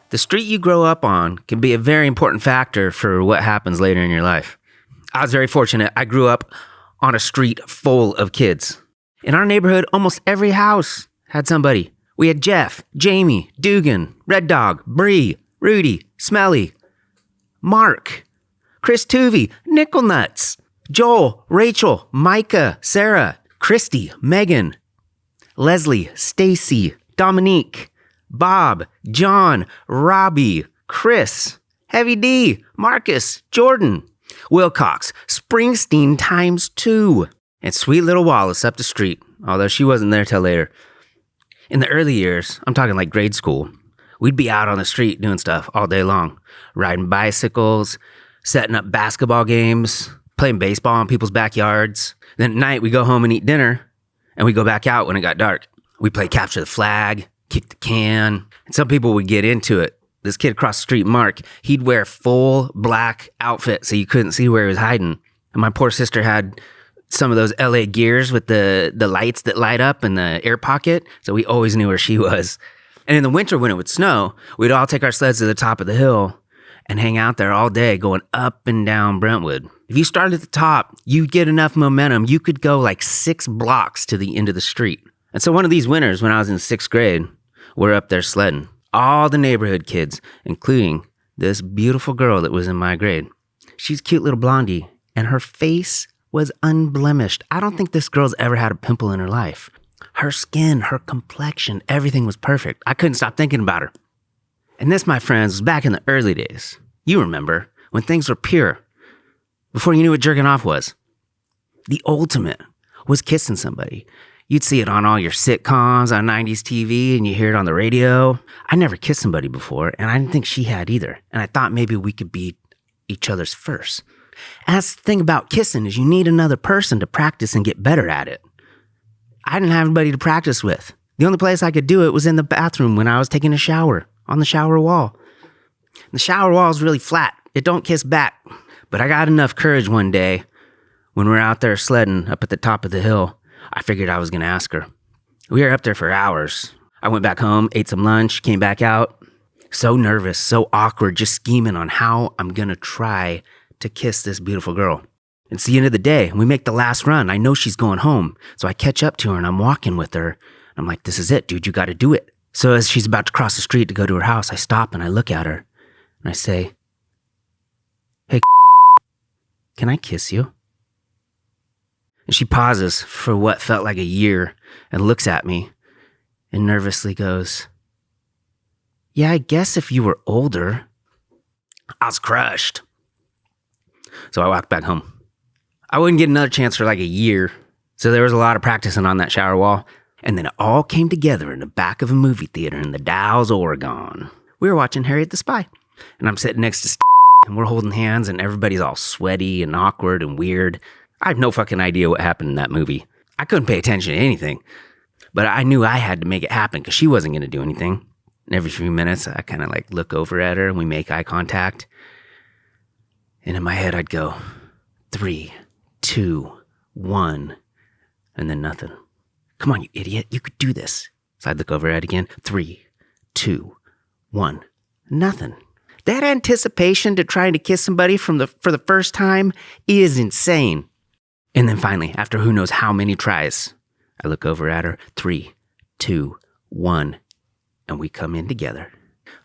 The street you grow up on can be a very important factor for what happens later in your life. I was very fortunate. I grew up on a street full of kids. In our neighborhood, almost every house had somebody. We had Jeff, Jamie, Dugan, Red Dog, Bree, Rudy, Smelly, Mark, Chris Tuvey, Nickel Nuts, Joel, Rachel, Micah, Sarah, Christy, Megan, Leslie, Stacy, Dominique, Bob, John, Robbie, Chris, Heavy D, Marcus, Jordan, Wilcox, Springsteen times 2, and sweet little Wallace up the street, although she wasn't there till later. In the early years, I'm talking like grade school, we'd be out on the street doing stuff all day long, riding bicycles, setting up basketball games, playing baseball in people's backyards. Then at night, we go home and eat dinner, and we go back out when it got dark. We play capture the flag, kick the can, and some people would get into it. This kid across the street, Mark, he'd wear full black outfit so you couldn't see where he was hiding. And my poor sister had some of those LA gears with the lights that light up in the air pocket, so we always knew where she was. And in the winter when it would snow, we'd all take our sleds to the top of the hill and hang out there all day going up and down Brentwood. If you started at the top, you'd get enough momentum, you could go like 6 blocks to the end of the street. And so one of these winters when I was in 6th grade, we're up there sledding. All the neighborhood kids, including this beautiful girl that was in my grade. She's a cute little blondie, and her face was unblemished. I don't think this girl's ever had a pimple in her life. Her skin, her complexion, everything was perfect. I couldn't stop thinking about her. And this, my friends, was back in the early days. You remember, when things were pure, before you knew what jerking off was. The ultimate was kissing somebody. You'd see it on all your sitcoms on 90s TV, and you hear it on the radio. I never kissed somebody before, and I didn't think she had either. And I thought maybe we could be each other's first. And that's the thing about kissing, is you need another person to practice and get better at it. I didn't have anybody to practice with. The only place I could do it was in the bathroom when I was taking a shower, on the shower wall. The shower wall is really flat. It don't kiss back. But I got enough courage one day when we were out there sledding up at the top of the hill. I figured I was going to ask her. We were up there for hours. I went back home, ate some lunch, came back out. So nervous, so awkward, just scheming on how I'm going to try to kiss this beautiful girl. It's the end of the day. We make the last run. I know she's going home. So I catch up to her and I'm walking with her. I'm like, this is it, dude. You got to do it. So as she's about to cross the street to go to her house, I stop and I look at her and I say, hey, can I kiss you? And she pauses for what felt like a year and looks at me and nervously goes, yeah, I guess if you were older. I was crushed. So I walked back home. I wouldn't get another chance for like a year. So there was a lot of practicing on that shower wall. And then it all came together in the back of a movie theater in the Dalles, Oregon. We were watching Harriet the Spy. And I'm sitting next to and we're holding hands and everybody's all sweaty and awkward and weird. I have no fucking idea what happened in that movie. I couldn't pay attention to anything. But I knew I had to make it happen because she wasn't going to do anything. And every few minutes, I kind of like look over at her and we make eye contact. And in my head, I'd go, 3, 2, 1, and then nothing. Come on, you idiot. You could do this. So I'd look over at it again. 3, 2, 1, nothing. That anticipation to trying to kiss somebody for the first time is insane. And then finally, after who knows how many tries, I look over at her. 3, 2, 1, and we come in together.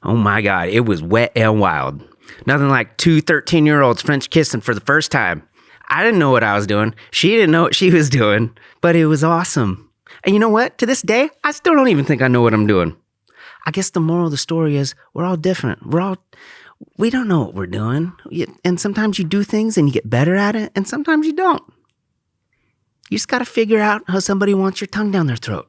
Oh my God, it was wet and wild. Nothing like 2 13-year-olds French kissing for the first time. I didn't know what I was doing. She didn't know what she was doing, but it was awesome. And you know what? To this day, I still don't even think I know what I'm doing. I guess the moral of the story is we're all different. We don't know what we're doing. And sometimes you do things and you get better at it, and sometimes you don't. You just got to figure out how somebody wants your tongue down their throat.